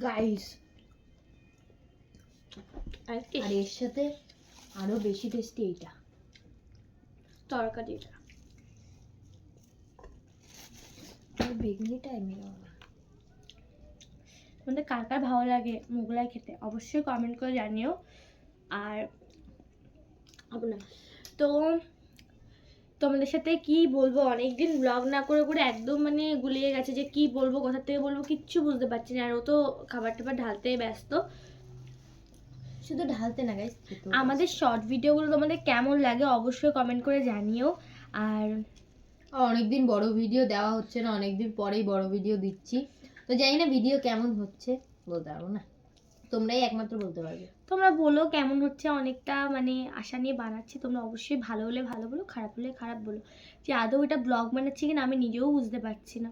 গাইস আর কি আর এর সাথে আরো বেশি টেস্টি এইটা তরকারিটা। বেগুনিটা এমনি তোমাদের কার কার ভালো লাগে মোগলাই খেতে অবশ্যই কমেন্ট করে জানিও। আর হবে না তো তোমাদের সাথে কি বলবো, অনেকদিন ব্লগ না করে করে একদম মানে গুলিয়ে গেছে, যে কি বলবো, কোথা থেকে বলবো কিচ্ছু বুঝতে পারছি না। আর ও তো খাবার টাবার ঢালতে ব্যস্ত। শুধু ঢালতে না গাইস, আমাদের শর্ট ভিডিওগুলো তোমাদের কেমন লাগে অবশ্যই কমেন্ট করে জানিও। আর অনেকদিন বড় ভিডিও দেওয়া হচ্ছে না, অনেকদিন পরেই বড় ভিডিও দিচ্ছি, তো জানি না ভিডিও কেমন হচ্ছে বলতে পারবো না। তোমরাই একমাত্র বলতে পারবে। তোমরা বলো কেমন হচ্ছে, অনেকটা মানে আশা নিয়ে বানাচ্ছি, তোমরা অবশ্যই ভালো হলে ভালো বলো, খারাপ হলে খারাপ বলো। যে আদৌ এটা ব্লগ বানাচ্ছি কিনা আমি নিজেও বুঝতে পারছি না,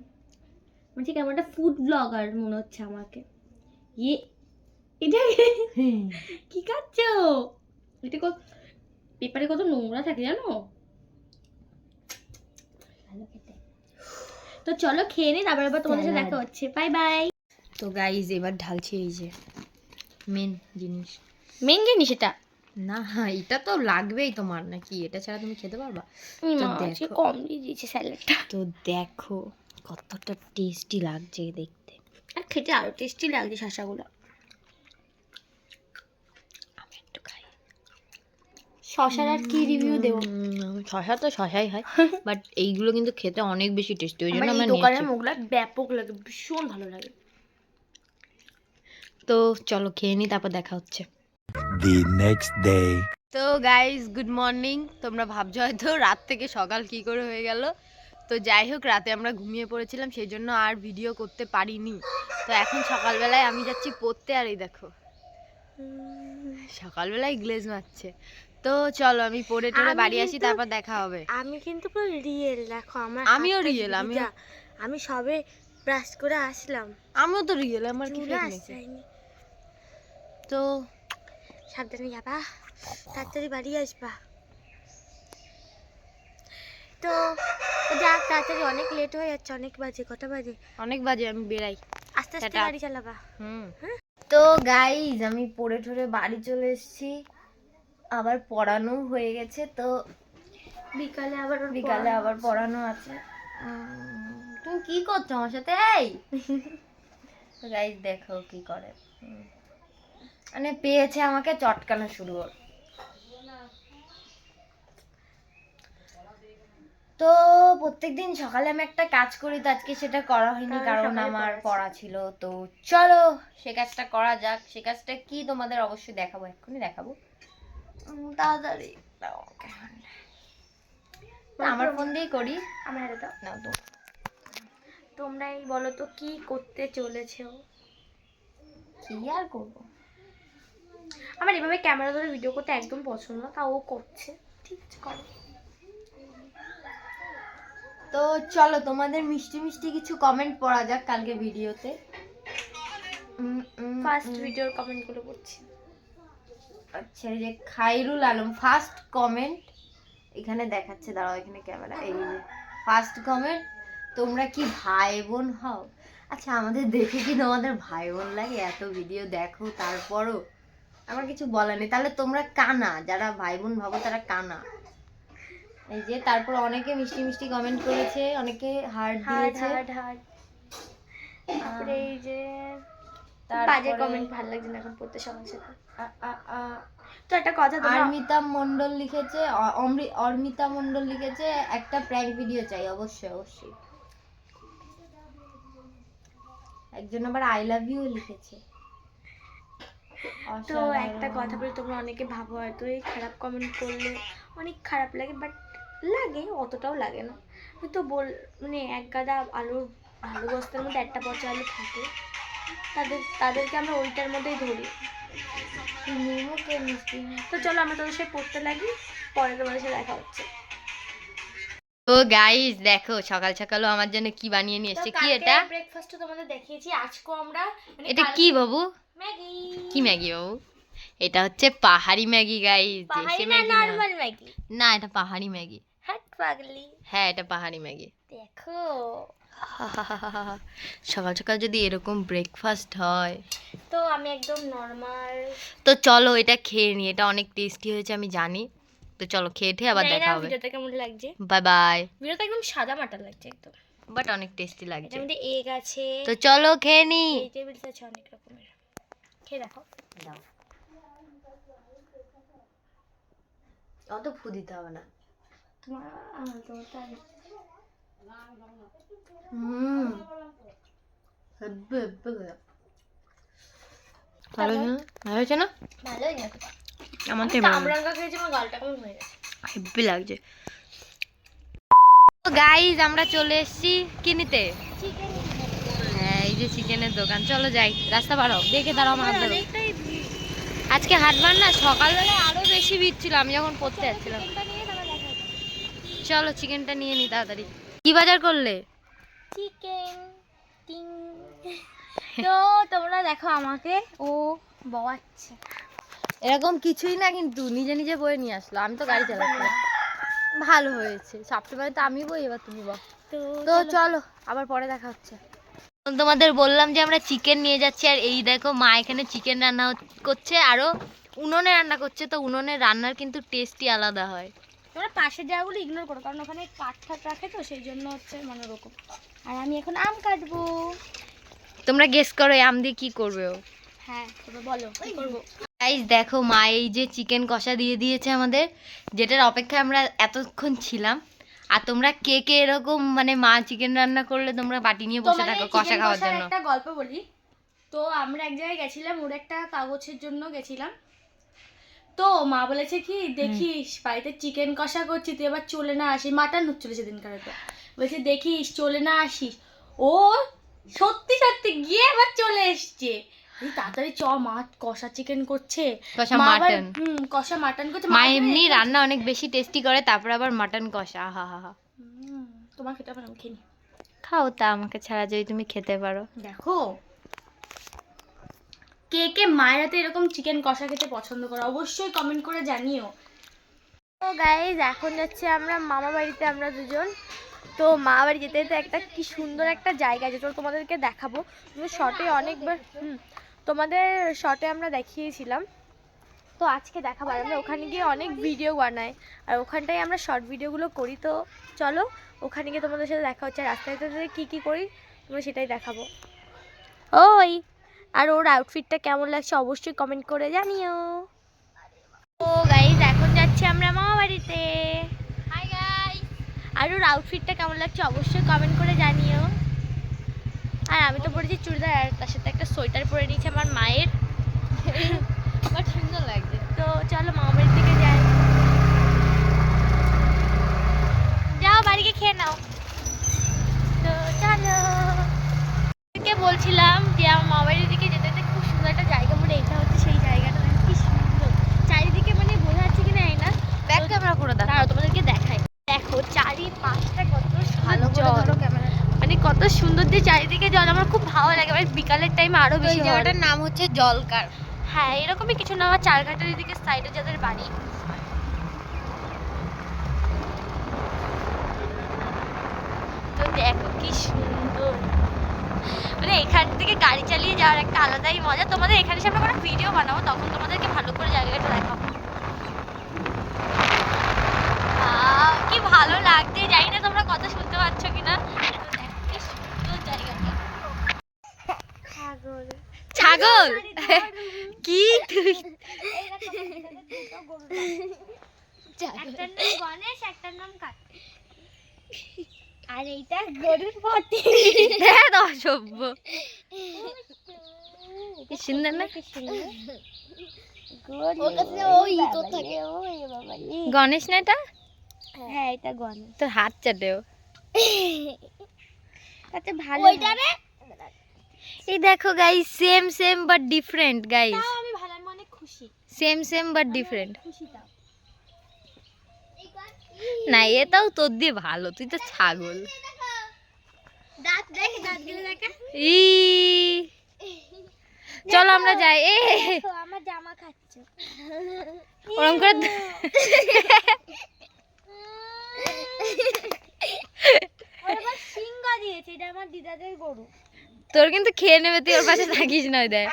মানে ঠিক আমার একটা ফুড ব্লগার মনে হচ্ছে আমাকে। ইয়ে এটা কি খাচ্ছ? এটা পেপারে কত নোংরা থাকে জানো। তো চলো খেয়ে নি, তারপর আবার তোমাদের সাথে দেখা হচ্ছে। Bye bye. তো গাইজ এবার ঢালছি এই যে মেন জিনিস। মেন জিনিস এটা না এটা তো লাগবেই তোমার, নাকি এটা ছাড়া তুমি খেতে পারবা? তো আজকে দেখো, কম দিয়ে দিয়েছে স্যালাডটা, তো দেখো কতটা টেস্টি লাগছে দেখতে। আর খেতে আরো টেস্টি লাগছে শসাগুলো। আমি একটু খাই। শসার আর কি রিভিউ দেবো? শশা তো শশাই হয়, বাট এইগুলো কিন্তু খেতে অনেক বেশি টেস্টি, ওই জন্য আমার এই আমরা দোকানের নিয়েছি। মুগলা ব্যাপক লাগে, ভীষণ ভালো লাগে। তো চলো খেয়ে নি, তারপর দেখা হচ্ছে। The next day. তো গাইজ গুড মর্নিং। তোমরা ভাবছো হয়তো রাত থেকে সকাল কি করে হয়ে গেল। তো যাই হোক, রাতে আমরা ঘুমিয়ে পড়েছিলাম, সেই জন্য আর ভিডিও করতে পারিনি। তো এখন সকালবেলায় আমি যাচ্ছি পড়তে, আর এই দেখো সকালবেলায় গ্লেজ মারছে। তো চলো আমি পড়ে টড়ে বাড়ি আসি, তারপর দেখা হবে। আমি কিন্তু পুরো রিয়েল, দেখো আমার আমিও হাতটা রিয়েল, ভিজা। আমি সবে ব্রাশ করে আসলাম, আমিও তো রিয়েল, আমার কি চুলে fake নাকি? আসাইনি। তো সাবধানে যাবা, তাড়াতাড়ি বাড়ি আসবা। তো যাক তাড়াতাড়ি, অনেক লেট হয়ে যাচ্ছে, অনেক বাজে, কটা বাজে? অনেক বাজে, আমি বেরাই। আস্তে আস্তে টাটা। গাড়ি চালাবা। তো গাইজ আমি পড়ে ঠরে বাড়ি চলে এসেছি, আবার পড়ানো হয়ে গেছে। তো বিকালে আবার পড়ানো আছে। তুমি কি করছো আমার সাথে? এই গাইজ দেখো কি করে, মানে পেয়েছে আমাকে চটকানো শুরু ওর। তো প্রত্যেকদিন সকালে আমি একটা কাজ করি, তো আজকে সেটা করা হয়নি কারণ আমার পড়া ছিল। তো চলো সে কাজটা করা যাক। সে কাজটা কি তোমাদের অবশ্যই দেখাবো, এক্ষুনি দেখাবো। তাড়াতাড়ি দাও আমাকে। আমার ফোন দিয়েই করি। আমার হাতে দাও। নাও তো। তোমরাই বলো তো কি করতে চলেছো? কি আর করবো, আমার এভাবে ক্যামেরা ধরে ভিডিও করতে একদম পছন্দ না, তা ও করছে, ঠিক আছে করো। তো চলো তোমাদের মিষ্টি মিষ্টি কিছু কমেন্ট পড়া যাক কালকে ভিডিওতে। ফার্স্ট ভিডিওর কমেন্টগুলো পড়ছি। আচ্ছা, এই যে খাইরুল আলম ফার্স্ট কমেন্ট এখানে দেখাচ্ছে, দাঁড়াও এখানে ক্যামেরা, এই যে ফার্স্ট কমেন্ট, তোমরা কি ভাই বোন হও? আচ্ছা আমাদের দেখে কি তোমাদের ভাই বোন লাগে? এত ভিডিও দেখো তারপরও আমার কিছু বলার নেই। তাহলে তোমরা কানা, যারা ভাই বোন ভাবো তারা কানা। এই যে তারপর অনেকে মিষ্টি মিষ্টি কমেন্ট করেছে, অনেকে হার্ট দিয়েছে। তারপরে এই যে বাজে তারপরে কমেন্ট ভালো লাগছে না এখন পড়তে সবার সাথে। আ- আ- আ- তো একটা কথা তোমরা অর্মিতা মন্ডল লিখেছে, অর্মিতা মন্ডল লিখেছে একটা প্র্যাঙ্ক ভিডিও চাই, অবশ্যই অবশ্যই। একজন আবার আই লাভ ইউ লিখেছে। তো একটা কথা বলি, তোমরা অনেকে ভাবো হয়তো এই খারাপ কমেন্ট করলে অনেক খারাপ লাগে, বাট লাগে, অতটাও লাগে না। হয়তো মানে এক গাদা আলুর আলু বস্তার মধ্যে একটা পচা আলু থাকে, তাদেরকে আমরা ওইটার মধ্যেই ধরি। তো চলো আমরা তোদের সাথে পড়তে লাগি, পরে তোমাদের সাথে দেখা হচ্ছে। তো গাইস দেখো সকাল সকালও আমার জন্য কি বানিয়ে নিয়ে এসেছে। কি এটা? ব্রেকফাস্টে তোমাদের দেখিয়েছি, আজকেও আমরা এটা কি বাবু? ম্যাগি। কি ম্যাগি বাবু? এটা হচ্ছে পাহাড়ি ম্যাগি গাইস, দেশি ম্যাগি না। Normal Maggi. না এটা পাহাড়ি ম্যাগি। হ্যাঁ পাগলি, হ্যাঁ এটা পাহাড়ি ম্যাগি। দেখো সকাল সকাল যদি এরকম ব্রেকফাস্ট হয়। তো আমি একদম নরমাল। তো চলো এটা খেয়ে নি, এটা অনেক টেস্টি হয়েছে আমি জানি। তো চলো খেয়ে ঠে আবার দেখা হবে। ভিডিওটা কেমন লাগছে? Bye bye. ভিডিওটা একদম সাদা মাটা লাগছে একদম, বাট অনেক টেস্টি লাগছে। এটার মধ্যে এগ আছে, তো চলো খেয়ে নি। ভেজিটেবলস আছে অনেক রকমের, খেয়ে দেখো। দাও, অত ফু দিতে হবে না। তোমারটা ভালো হয়েছে না? ভালোই না, আমার তো কামরাঙ্গা খেয়েছি, আমার গালটা কেমন হয়ে গেছে, হেব্বি লাগছে। গাইজ আমরা চলে এসেছি কিনিতে। হ্যাঁ এই যে যে চিকেনের দোকান, চলো যাই, রাস্তা পার হও, দেখে দাঁড়াও আমার হাত ধরো। আজকে হাটবার না, সকালবেলা আরো বেশি ভিড় ছিল আমি যখন পড়তে যাচ্ছিলাম। চলো চিকেনটা নিয়ে নি তাড়াতাড়ি। কি বাজার করলে? চিকেন টিং। তো তোমরা দেখো আমাকে ও বওয়াচ্ছে। এরকম কিছুই না, কিন্তু নিজে নিজে বয়ে নিয়ে আসলো, আমি তো গাড়ি চালাচ্ছিলাম। ভালো হয়েছে, সবসময় তো আমি বই, এবার তুমি বল। তো চলো আবার পরে দেখা হচ্ছে। তোমাদের বললাম যে আমরা চিকেন নিয়ে যাচ্ছি, আর এই দেখো মা এখানে চিকেন রান্না করছে, আরো উনুনে রান্না করছে। তো উনুনের রান্নার কিন্তু টেস্টই আলাদা হয়। তোমরা পাশের জায়গাগুলো ইগনোর করো, কারণ ওখানে কাঠ ঠাট রাখে, তো সেই জন্য হচ্ছে মানে ওরকম। আর আমি এখন আম কাটবো। তোমরা গেস করো এই আম দিয়ে কি করবে ও। হ্যাঁ তোমরা বলো কি করবো। গাইস দেখো মা এই যে চিকেন কষা দিয়ে দিয়েছে আমাদের, যেটার অপেক্ষায় আমরা এতক্ষণ ছিলাম। আর তোমরা কে কে এরকম মানে মা চিকেন রান্না করলে তোমরা বাটি নিয়ে বসে থাকো কষা খাওয়ার জন্য। একটা গল্প বলি। তো আমরা এক জায়গায় গেছিলাম, ওর একটা কাগজের জন্য গেছিলাম। তো মা বলেছে কি, দেখিস বাড়িতে চিকেন কষা করছি, তুই এবার চলে না আসিস। মাটন হচ্ছিল সেদিনকার, তো বলছে দেখিস চলে না আসিস। ও সত্যি সত্যি গিয়ে এবার চলে এসছে। তাড়াতাড়ি চ, মা কষা চিকেন করছে, কষা মা আবার মাটন। কষা মাটন করছে। মা এমনি রান্না অনেক বেশি টেস্টি করে, তারপর আবার মাটন কষা, হা হা হা। তোমার খেতে পারো, আমি খেয়ে নি। খাও তা আমাকে ছাড়া যদি তুমি খেতে পারো। দেখো কে কে মায়ের হাতে এরকম চিকেন কষা খেতে পছন্দ করো, অবশ্যই কমেন্ট করে জানিও। তো গাইজ এখন যাচ্ছে আমরা মামা বাড়িতে, আমরা দুজন। তো মামা বাড়ি যেতে যেতে একটা কি সুন্দর একটা জায়গা, যেটা তোমাদেরকে দেখাবো। শর্টে অনেকবার তোমাদের শর্টে আমরা দেখিয়েছিলাম, তো আজকে দেখাবো। আমরা ওখানে গিয়ে অনেক ভিডিও বানাই, আর ওখানটায় আমরা শর্ট ভিডিওগুলো করি। তো চলো ওখানে গিয়ে তোমাদের সাথে দেখা হচ্ছে, রাস্তায় কী কী করি তোমরা সেটাই দেখাবো। ওই আর ওর আউটফিটটা কেমন লাগছে অবশ্যই কমেন্ট করে জানিও। ও গাইস এখন যাচ্ছি আমরা মামা বাড়িতে। Hi guys. আর ওর আউটফিটটা কেমন লাগছে অবশ্যই কমেন্ট করে জানিও। আর আমি তো পরেছি চুড়িদার, আর তার সাথে একটা সোয়েটার পরে নিয়েছি আমার মায়ের। আমার সুন্দর লাগছে। তো চলো মামা বাড়ির দিকে যাই। যাও বাড়িকে খেয়ে নাও। তো চলো বলছিলাম যে আমার মামা বাড়ির দিকে যেতে যেতে খুব সুন্দর একটা জায়গা বলে, এটা হচ্ছে সেই জায়গাটা। কি সুন্দর চারিদিকে, মানে বোঝা যাচ্ছে কিনা এই না, ব্যাক ক্যামেরা করে দাঁড়াও তোমাদেরকে দেখাই। দেখো চারিপাশটা কত ভালো করে জল, ধরো ক্যামেরা। মানে কত সুন্দর যে চারিদিকে জল। আমার খুব ভালো লাগে, মানে বিকালের টাইমে আরো এই বেশি ভালো জায়গাটার লাগে। নাম হচ্ছে জলকার। হ্যাঁ এরকমই কিছু না, আমার চারঘাটের দিকে সাইডে যাদের বাড়ি। তো দেখো কি সুন্দর, মানে এখান থেকে গাড়ি চালিয়ে যাওয়ার একটা আলাদাই মজা। তোমাদের এখানে সামনে আমরা ভিডিও বানাবো, তখন তোমাদেরকে ভালো করে জায়গাটা দেখাবো। কি ভালো লাগছে, জানি না তোমরা কথা শুনতে পাচ্ছ কিনা। কি সুন্দর জায়গাটা। ছাগল কি তুই? একটার নাম গণেশ, একটার নাম কার্তিক, আর এইটা গরুর পটি। হ্যাঁ অসভ্য। কি সুন্দর না? গণেশ না এটা? হ্যাঁ এটা গণেশ। তোর হাত চাটেও। তাতে ভালো। এই দেখো guys, same same but different guys. আমি ভালো, আমি অনেক খুশি। Same same but different. খুশি দাও। না এটাও তোর দিয়ে ভালো, তুই তো ছাগল। দাঁত দেখ, দাঁতগুলো দেখা। ই চলো আমরা যাই। এ আমার জামা খাচ্ছে ওরম করে ওরা সিংহ দিয়েছে, এটা আমার দিদাদের গরু। তোর কিন্তু খেয়ে নেবে, তুই ওর পাশে থাকিস না। দেখ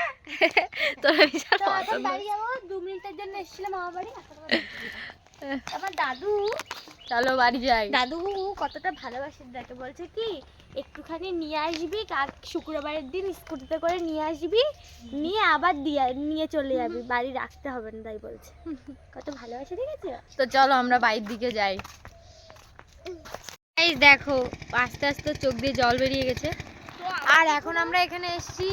তোর বিশাল তো এখন পছন্দ। বাড়ি যাবো, 2 মিনিটের জন্য এসেছিলাম মামা বাড়ি। আমার দাদু, চলো বাড়ি যাই। দাদু কতটা ভালোবাসে দেখে, বলছে কি একটুখানি নিয়ে আসবি, শুক্রবারের দিন স্কুটিতে করে নিয়ে আসবি, নিয়ে আবার নিয়ে চলে যাবি, বাড়ি রাখতে হবে না, তাই বলছে। কত ভালোবাসে, ঠিক আছে। তো চলো আমরা বাড়ির দিকে যাই। গাইস দেখো আস্তে আস্তে চোখ দিয়ে জল বেরিয়ে গেছে। আর এখন আমরা এখানে এসেছি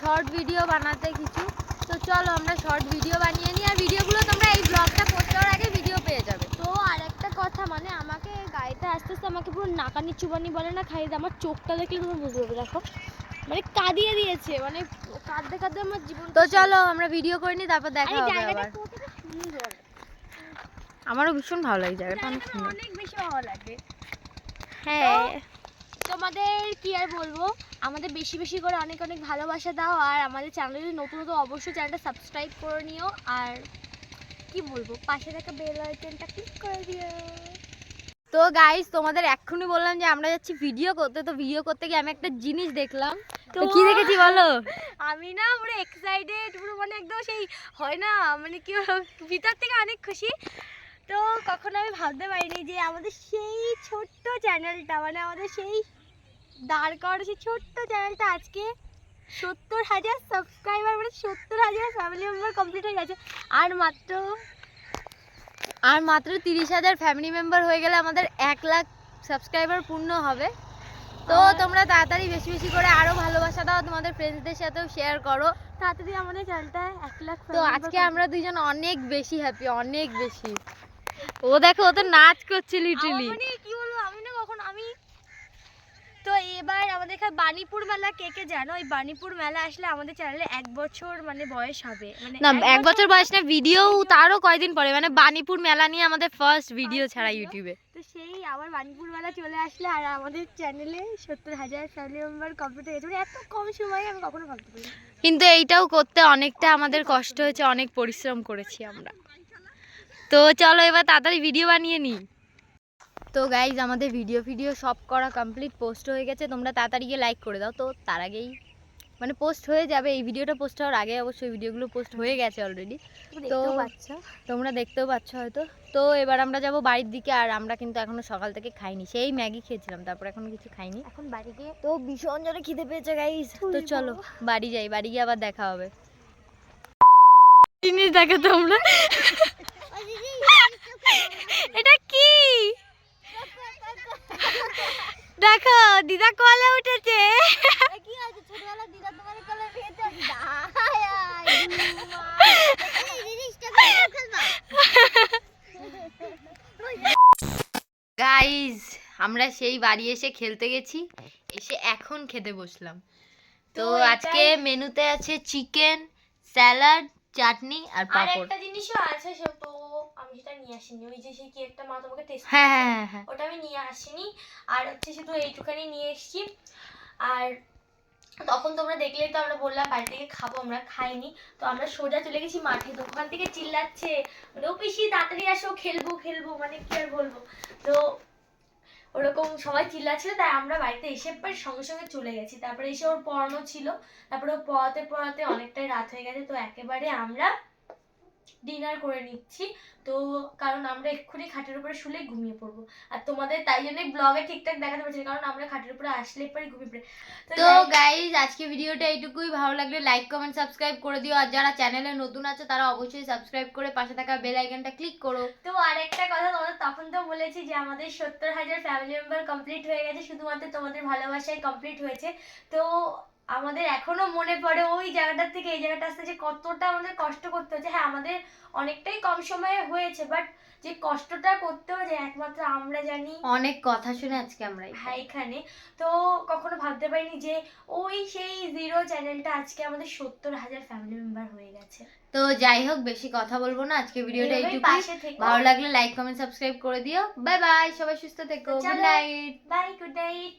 শর্ট ভিডিও বানাতে কিছু। তো চলো আমরা শর্ট ভিডিও বানিয়ে নিই, আর ভিডিওগুলো তোমরা এই ব্লগটা পোস্ট করার আগে ভিডিও পেয়ে যাবে। তো আর একটা কথা, মানে আমাকে গাড়িতে আস্তে আস্তে আমাকে পুরো নাকানি চুবানি বলে না খাইয়ে, আমার চোখটা দেখলে তুমি বুঝতে পারবে। দেখো মানে কাঁদিয়ে দিয়েছে, মানে কাঁদতে কাঁদতে আমার জীবন। তো চলো আমরা ভিডিও করে নি, তারপর দেখা হবে জায়গাটা আবার। কতটা সুন্দর, আমারও ভীষণ ভালো লাগে জায়গাটা, অনেক জায়গাটা সুন্দর। অনেক বেশি ভালো লাগে। হ্যাঁ তোমাদের কি আর বলবো, আমাদের বেশি বেশি করে অনেক অনেক ভালোবাসা দাও, আর আমাদের চ্যানেলে যদি নতুন নতুন অবশ্যই চ্যানেলটা সাবস্ক্রাইব করে নিও, আর কি বলবো, পাশে থাকা বেল আইকনটা ক্লিক করে দিও। তো গাইস তোমাদের এক্ষুনি বললাম যে আমরা যাচ্ছি ভিডিও করতে, তো ভিডিও করতে গিয়ে আমি একটা জিনিস দেখলাম। তো কি দেখেছি বলো? আমি না পুরো এক্সাইটেড, পুরো মানে একদম সেই হয় না, মানে কি ভিতর থেকে অনেক খুশি। তো কখনো আমি ভাবতে পারিনি যে আমাদের সেই ছোট্ট চ্যানেলটা, মানে আমাদের সেই দাঁড় করানো সেই ছোট্ট চ্যানেলটা আজকে 70,000 সাবস্ক্রাইবার, মানে 70,000 ফ্যামিলি মেম্বার কমপ্লিট হয়ে গেছে। আর মাত্র 30,000 ফ্যামিলি মেম্বার হয়ে গেলে আমাদের 1 লাখ সাবস্ক্রাইবার পূর্ণ হবে। তো তোমরা তাড়াতাড়ি বেশি বেশি করে আরো ভালোবাসা দাও, তোমাদের ফ্রেন্ডসদের সাথেও শেয়ার করো। তাড়াতাড়ি আমাদের চ্যানেলটা 1 লাখ। তো আজকে আমরা দুইজন অনেক বেশি হ্যাপি, অনেক বেশি। ও দেখো ও তো নাচ করছে লিটারালি। মানে কি বলবো, আমি না কখন আমি তো এবার আমাদের এখানে বাণীপুর মেলা, কে কে জানো? ওই বাণীপুর মেলা আসলে আমাদের চ্যানেলে 1 বছর মানে বয়স হবে, মানে না 1 বছর বয়স না, ভিডিও তারও কয়দিন পরে, মানে বাণীপুর মেলা নিয়ে আমাদের ফার্স্ট ভিডিও ছাড়া ইউটিউবে। তো সেই আবার বাণীপুর মেলা চলে আসলে আর আমাদের চ্যানেলে 70,000 ফ্যামিলি মেম্বার কমপ্লিট হয়ে গেছে, মানে এত কম সময়ে আমি কখনো ভাবতে পারিনি। কিন্তু এইটাও করতে অনেকটা আমাদের কষ্ট হয়েছে, অনেক পরিশ্রম করেছি আমরা। তো চলো এবার তাড়াতাড়ি ভিডিও বানিয়ে নিই। তো গাইজ আমাদের ভিডিও সব করা কমপ্লিট, পোস্ট হয়ে গেছে, তোমরা তাড়াতাড়ি গিয়ে লাইক করে দাও। তো তার আগেই মানে পোস্ট হয়ে যাবে, এই ভিডিওটা পোস্ট হওয়ার আগে অবশ্যই ভিডিওগুলো পোস্ট হয়ে গেছে অলরেডি। তো তোমরা দেখতেও পাচ্ছ হয়তো। তো এবার আমরা যাব বাড়ির দিকে, আর আমরা কিন্তু এখনো সকাল থেকে খাইনি, সেই ম্যাগি খেয়েছিলাম, তারপর এখনো কিছু খাইনি। এখন বাড়ি গিয়ে তো ভীষণ জোরে খিদে পেয়েছে গাইজ। তো চলো বাড়ি যাই, বাড়ি গিয়ে আবার দেখা হবে। জিনিস দেখো তোমরা, এটা কি দেখো, দিদা কোলে উঠেছে। কি আছে, ছোটবেলা দিদা তোমার কোলে পেয়েছে গাইজ আমরা সেই বাড়ি এসে খেলতে গেছি, এসে এখন খেতে বসলাম। তো আজকে মেনুতে আছে চিকেন, স্যালাড, চাটনি আর আর পাঁপড়। একটা জিনিসও আছে, সে তো আমি সেটা নিয়ে আসিনি, ওই যে সেই কি একটা মা তোমাকে টেস্ট, হ্যাঁ হ্যাঁ হ্যাঁ হ্যাঁ। ওটা আমি নিয়ে আসিনি, আর হচ্ছে শুধু এইটুখানি নিয়ে এসেছি। আর তখন তোমরা দেখলেই তো আমরা বললাম বাড়ি থেকে খাবো, আমরা খাইনি। তো আমরা সোজা চলে গেছি মাঠে, তো ওখান থেকে চিল্লাচ্ছে মানে ও পিসি তাড়াতাড়ি আসো, খেলবো খেলবো, মানে কি আর বলবো। তো ওরকম সবাই চিল্লাচ্ছিল, তাই আমরা বাড়িতে এসে পর সঙ্গে সঙ্গে চলে গেছি। তারপরে এসে ওর পড়ানো ছিল, তারপরে ও পড়াতে পড়াতে অনেকটাই রাত হয়ে গেছে। তো একেবারে আমরা ডিনার করে নিচ্ছি, তো কারণ আমরা এক্ষুনি খাটের উপরে শুলে ঘুমিয়ে পড়বো, আর তোমাদের তাই জন্যই ব্লগে ঠিকঠাক দেখাতে পারছি না, কারণ আমরা খাটের উপরে আসলে পরে ঘুমিয়ে পড়ি। তো গাইজ আজকে ভিডিওটা এইটুকুই, ভালো লাগলে লাইক কমেন্ট সাবস্ক্রাইব করে দিও, আর যারা চ্যানেলে নতুন আছে তারা অবশ্যই সাবস্ক্রাইব করে পাশে থাকা বেল আইকনটা ক্লিক করো। তো আরেকটা কথা, তোমাদের তখন তো বলেছি যে আমাদের 70,000 ফ্যামিলি মেম্বার কমপ্লিট হয়ে গেছে, শুধুমাত্র তোমাদের ভালোবাসায় কমপ্লিট হয়েছে। তো আমাদের এখনো মনে পড়ে ওই জায়গাটা থেকে এই জায়গাটা আসতে যে কতটা আমাদের কষ্ট করতে হচ্ছে। হ্যাঁ আমাদের অনেকটাই কম সময়ে হয়েছে, বাট যে কষ্টটা করতে হয়েছে একমাত্র আমরা জানি। অনেক কথা শুনে আজকে আমরা হ্যাঁ এখানে তো কখনো ভাবতে পারিনি যে ওই সেই জিরো চ্যানেলটা আজকে আমাদের 70,000 ফ্যামিলি মেম্বার হয়ে গেছে। তো যাই হোক বেশি কথা বলবো না, আজকে ভিডিওটা এভাবেই এইটুকুই, পাশে থেকো। ভালো লাগলে লাইক কমেন্ট সাবস্ক্রাইব করে দিও। বাই বাই, সবাই সুস্থ থেকো, good night. Bye, good night.